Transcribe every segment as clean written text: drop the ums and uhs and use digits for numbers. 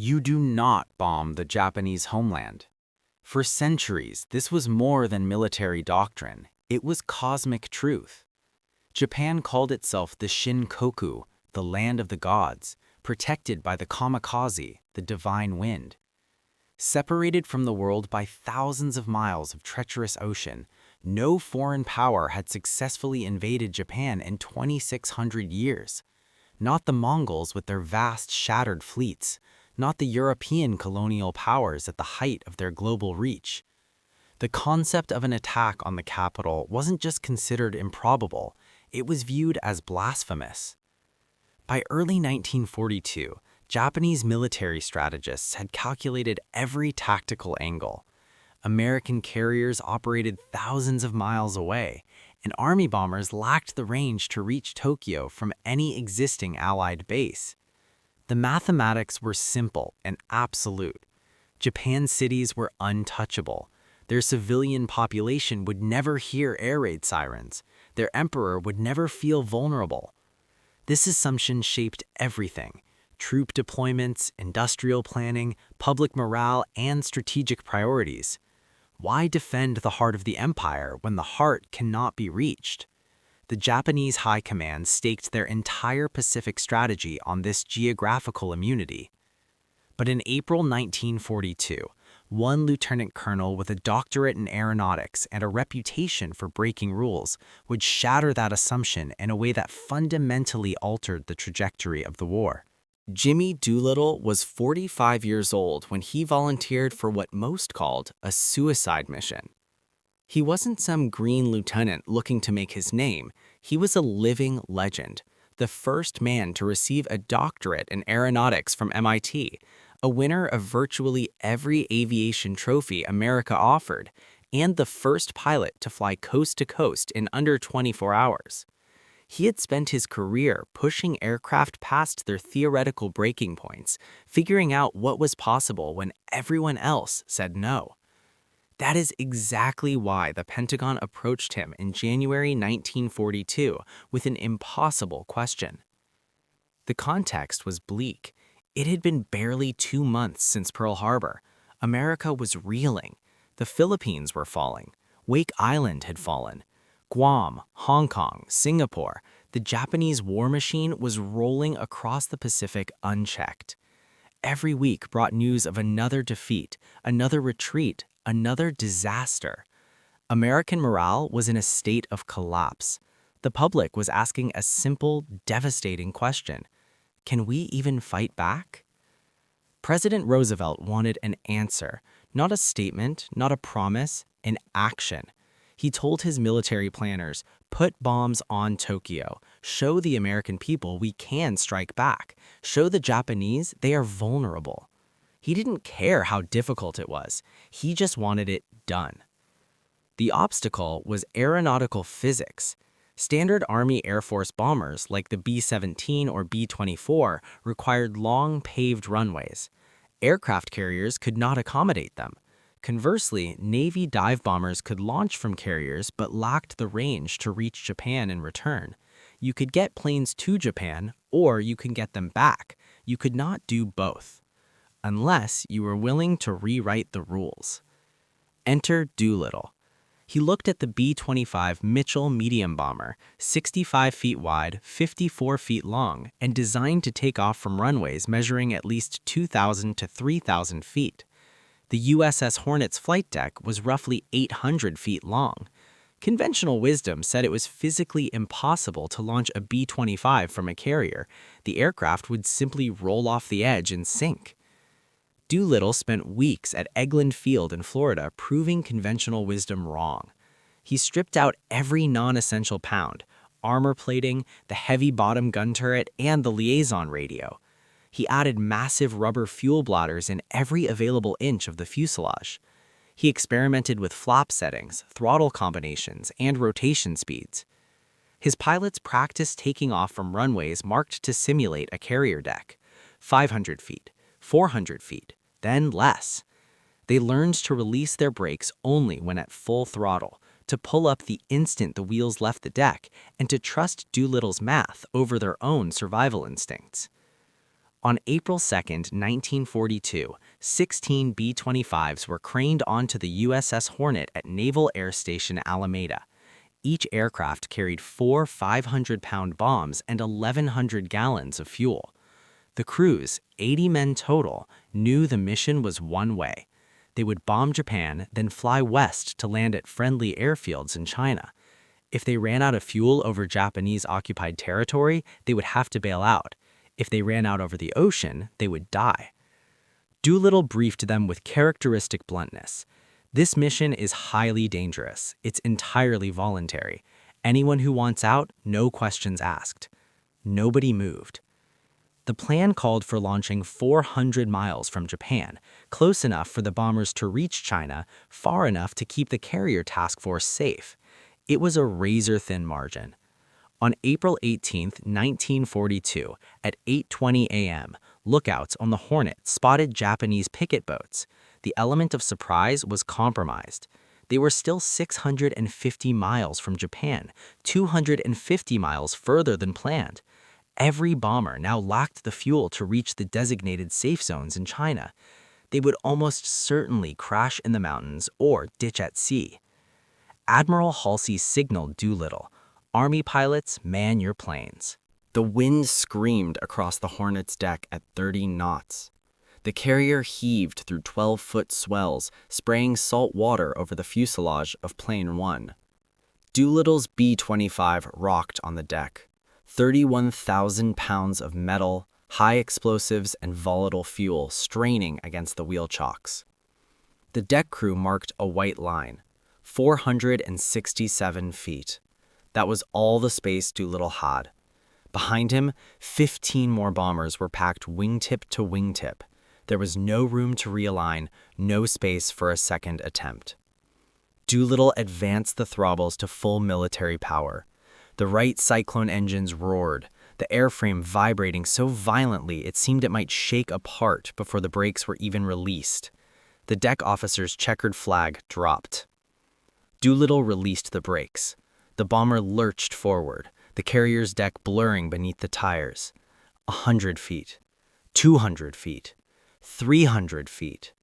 You do not bomb the Japanese homeland. For centuries, this was more than military doctrine. It was cosmic truth. Japan called itself the Shinkoku, the land of the gods, protected by the kamikaze, the divine wind. Separated from the world by thousands of miles of treacherous ocean, no foreign power had successfully invaded Japan in 2,600 years. Not the Mongols with their vast shattered fleets, not the European colonial powers at the height of their global reach. The concept of an attack on the capital wasn't just considered improbable, it was viewed as blasphemous. By early 1942, Japanese military strategists had calculated every tactical angle. American carriers operated thousands of miles away, and Army bombers lacked the range to reach Tokyo from any existing Allied base. The mathematics were simple and absolute. Japan's cities were untouchable. Their civilian population would never hear air raid sirens. Their emperor would never feel vulnerable. This assumption shaped everything: troop deployments, industrial planning, public morale, and strategic priorities. Why defend the heart of the empire when the heart cannot be reached? The Japanese High Command staked their entire Pacific strategy on this geographical immunity. But in April 1942, one lieutenant colonel with a doctorate in aeronautics and a reputation for breaking rules would shatter that assumption in a way that fundamentally altered the trajectory of the war. Jimmy Doolittle was 45 years old when he volunteered for what most called a suicide mission. He wasn't some green lieutenant looking to make his name. He was a living legend, the first man to receive a doctorate in aeronautics from MIT, a winner of virtually every aviation trophy America offered, and the first pilot to fly coast to coast in under 24 hours. He had spent his career pushing aircraft past their theoretical breaking points, figuring out what was possible when everyone else said no. That is exactly why the Pentagon approached him in January 1942 with an impossible question. The context was bleak. It had been barely 2 months since Pearl Harbor. America was reeling. The Philippines were falling. Wake Island had fallen. Guam, Hong Kong, Singapore, the Japanese war machine was rolling across the Pacific unchecked. Every week brought news of another defeat, another retreat, another disaster. American morale was in a state of collapse. The public was asking a simple, devastating question: can we even fight back? President Roosevelt wanted an answer, not a statement, not a promise, an action. He told his military planners, put bombs on Tokyo, show the American people we can strike back, show the Japanese they are vulnerable. He didn't care how difficult it was, he just wanted it done. The obstacle was aeronautical physics. Standard Army Air Force bombers like the B-17 or B-24 required long paved runways. Aircraft carriers could not accommodate them. Conversely, Navy dive bombers could launch from carriers but lacked the range to reach Japan in return. You could get planes to Japan, or you could get them back. You could not do both, unless you were willing to rewrite the rules. Enter Doolittle. He looked at the B-25 Mitchell medium bomber, 65 feet wide, 54 feet long, and designed to take off from runways measuring at least 2,000 to 3,000 feet. The USS Hornet's flight deck was roughly 800 feet long. Conventional wisdom said it was physically impossible to launch a B-25 from a carrier. The aircraft would simply roll off the edge and sink. Doolittle spent weeks at Eglin Field in Florida proving conventional wisdom wrong. He stripped out every non-essential pound: armor plating, the heavy bottom gun turret, and the liaison radio. He added massive rubber fuel bladders in every available inch of the fuselage. He experimented with flap settings, throttle combinations, and rotation speeds. His pilots practiced taking off from runways marked to simulate a carrier deck: 500 feet, 400 feet, then less. They learned to release their brakes only when at full throttle, to pull up the instant the wheels left the deck, and to trust Doolittle's math over their own survival instincts. On April 2, 1942, 16 B-25s were craned onto the USS Hornet at Naval Air Station Alameda. Each aircraft carried 4 500-pound bombs and 1,100 gallons of fuel. The crews, 80 men total, knew the mission was one way. They would bomb Japan, then fly west to land at friendly airfields in China. If they ran out of fuel over Japanese-occupied territory, they would have to bail out. If they ran out over the ocean, they would die. Doolittle briefed them with characteristic bluntness. This mission is highly dangerous. It's entirely voluntary. Anyone who wants out, no questions asked. Nobody moved. The plan called for launching 400 miles from Japan, close enough for the bombers to reach China, far enough to keep the carrier task force safe. It was a razor-thin margin. On April 18, 1942, at 8:20 a.m., lookouts on the Hornet spotted Japanese picket boats. The element of surprise was compromised. They were still 650 miles from Japan, 250 miles further than planned. Every bomber now lacked the fuel to reach the designated safe zones in China. They would almost certainly crash in the mountains or ditch at sea. Admiral Halsey signaled Doolittle, "Army pilots, man your planes." The wind screamed across the Hornet's deck at 30 knots. The carrier heaved through 12-foot swells, spraying salt water over the fuselage of Plane 1. Doolittle's B-25 rocked on the deck. 31,000 pounds of metal, high explosives, and volatile fuel straining against the wheel chocks. The deck crew marked a white line, 467 feet. That was all the space Doolittle had. Behind him, 15 more bombers were packed wingtip to wingtip. There was no room to realign, no space for a second attempt. Doolittle advanced the throttles to full military power. The right Cyclone engines roared, the airframe vibrating so violently it seemed it might shake apart before the brakes were even released. The deck officer's checkered flag dropped. Doolittle released the brakes. The bomber lurched forward, the carrier's deck blurring beneath the tires. 100 feet, 200 feet, 300 feet.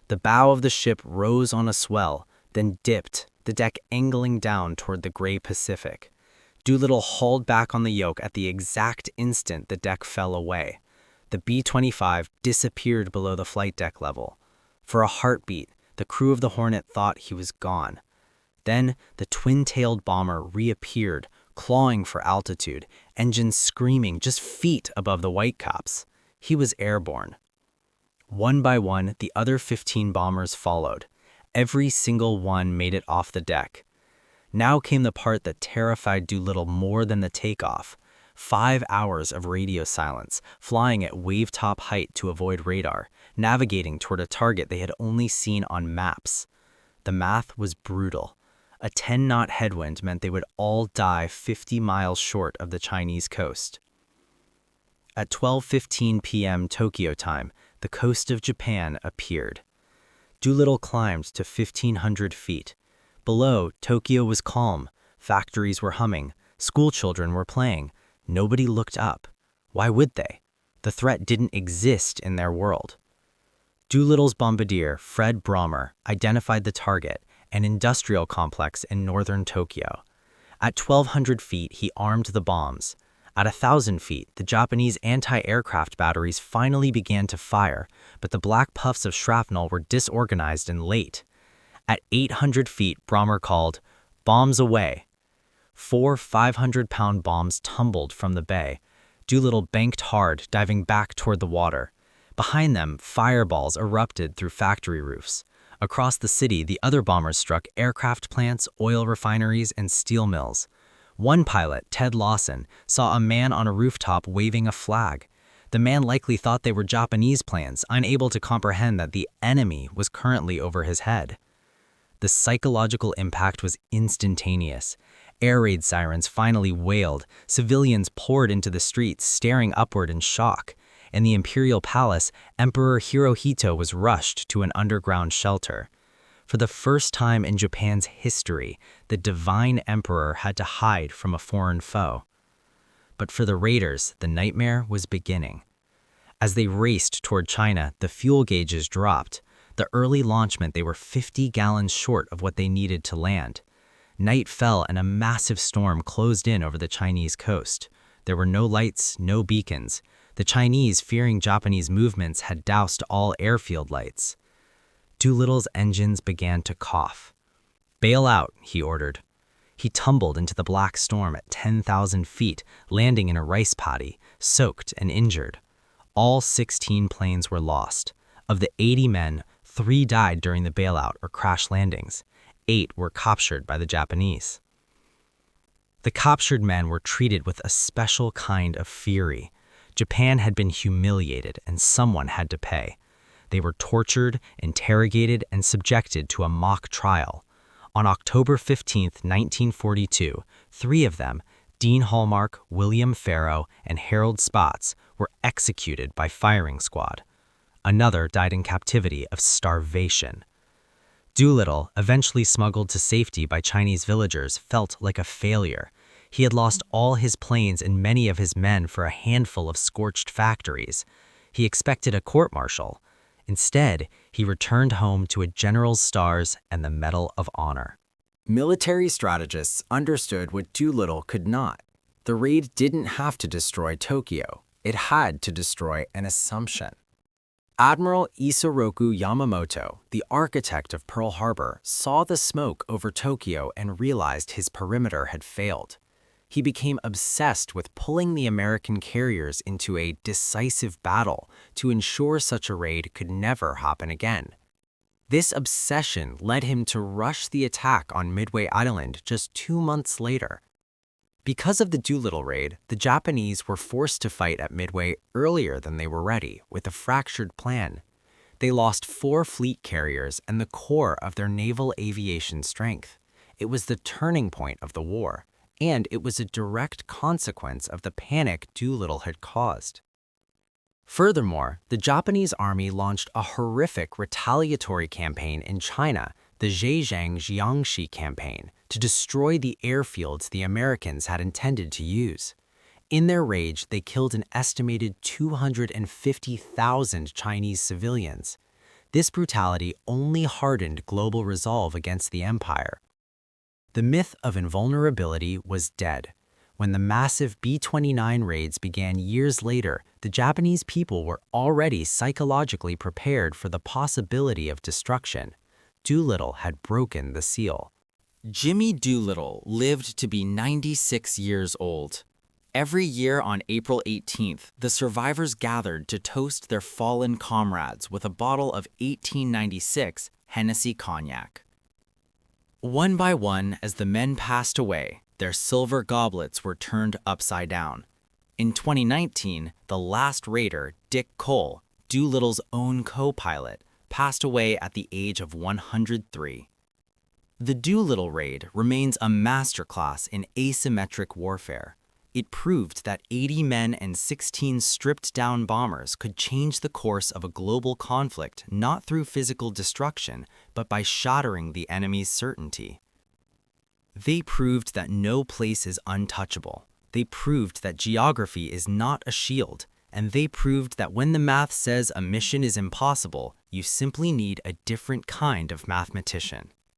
The bow of the ship rose on a swell, then dipped, the deck angling down toward the gray Pacific. Doolittle hauled back on the yoke at the exact instant the deck fell away. The B-25 disappeared below the flight deck level. For a heartbeat, the crew of the Hornet thought he was gone. Then, the twin-tailed bomber reappeared, clawing for altitude, engines screaming just feet above the Whitecaps. He was airborne. One by one, the other 15 bombers followed. Every single one made it off the deck. Now came the part that terrified Doolittle more than the takeoff. 5 hours of radio silence, flying at wave-top height to avoid radar, navigating toward a target they had only seen on maps. The math was brutal. A 10-knot headwind meant they would all die 50 miles short of the Chinese coast. At 12:15 p.m. Tokyo time, the coast of Japan appeared. Doolittle climbed to 1,500 feet. Below, Tokyo was calm. Factories were humming. Schoolchildren were playing. Nobody looked up. Why would they? The threat didn't exist in their world. Doolittle's bombardier, Fred Brommer, identified the target, an industrial complex in northern Tokyo. At 1,200 feet, he armed the bombs. At 1,000 feet, the Japanese anti-aircraft batteries finally began to fire, but the black puffs of shrapnel were disorganized and late. At 800 feet, Brommer called, "Bombs away." 4 500-pound bombs tumbled from the bay. Doolittle banked hard, diving back toward the water. Behind them, fireballs erupted through factory roofs. Across the city, the other bombers struck aircraft plants, oil refineries, and steel mills. One pilot, Ted Lawson, saw a man on a rooftop waving a flag. The man likely thought they were Japanese planes, unable to comprehend that the enemy was currently over his head. The psychological impact was instantaneous. Air raid sirens finally wailed. Civilians poured into the streets, staring upward in shock. In the imperial palace, Emperor Hirohito was rushed to an underground shelter. For the first time in Japan's history, the divine emperor had to hide from a foreign foe. But for the raiders, the nightmare was beginning. As they raced toward China, the fuel gauges dropped. The early launch meant they were 50 gallons short of what they needed to land. Night fell and a massive storm closed in over the Chinese coast. There were no lights, no beacons. The Chinese, fearing Japanese movements, had doused all airfield lights. Doolittle's engines began to cough. "Bail out," he ordered. He tumbled into the black storm at 10,000 feet, landing in a rice paddy, soaked and injured. All 16 planes were lost. Of the 80 men, 3 died during the bailout or crash landings. 8 were captured by the Japanese. The captured men were treated with a special kind of fury. Japan had been humiliated, and someone had to pay. They were tortured, interrogated, and subjected to a mock trial. On October 15, 1942, 3 of them, Dean Hallmark, William Farrow, and Harold Spotts, were executed by firing squad. Another died in captivity of starvation. Doolittle, eventually smuggled to safety by Chinese villagers, felt like a failure. He had lost all his planes and many of his men for a handful of scorched factories. He expected a court-martial. Instead, he returned home to a general's stars and the Medal of Honor. Military strategists understood what Doolittle could not. The raid didn't have to destroy Tokyo. It had to destroy an assumption. Admiral Isoroku Yamamoto, the architect of Pearl Harbor, saw the smoke over Tokyo and realized his perimeter had failed. He became obsessed with pulling the American carriers into a decisive battle to ensure such a raid could never happen again. This obsession led him to rush the attack on Midway Island just 2 months later. Because of the Doolittle Raid, the Japanese were forced to fight at Midway earlier than they were ready, with a fractured plan. They lost 4 fleet carriers and the core of their naval aviation strength. It was the turning point of the war, and it was a direct consequence of the panic Doolittle had caused. Furthermore, the Japanese army launched a horrific retaliatory campaign in China, the Zhejiang-Jiangxi campaign, to destroy the airfields the Americans had intended to use. In their rage, they killed an estimated 250,000 Chinese civilians. This brutality only hardened global resolve against the empire. The myth of invulnerability was dead. When the massive B-29 raids began years later, the Japanese people were already psychologically prepared for the possibility of destruction. Doolittle had broken the seal. Jimmy Doolittle lived to be 96 years old. Every year on April 18th, the survivors gathered to toast their fallen comrades with a bottle of 1896 Hennessy cognac. One by one, as the men passed away, their silver goblets were turned upside down. In 2019, the last raider, Dick Cole, Doolittle's own co-pilot, passed away at the age of 103. The Doolittle Raid remains a masterclass in asymmetric warfare. It proved that 80 men and 16 stripped-down bombers could change the course of a global conflict not through physical destruction, but by shattering the enemy's certainty. They proved that no place is untouchable. They proved that geography is not a shield, and they proved that when the math says a mission is impossible, you simply need a different kind of mathematician.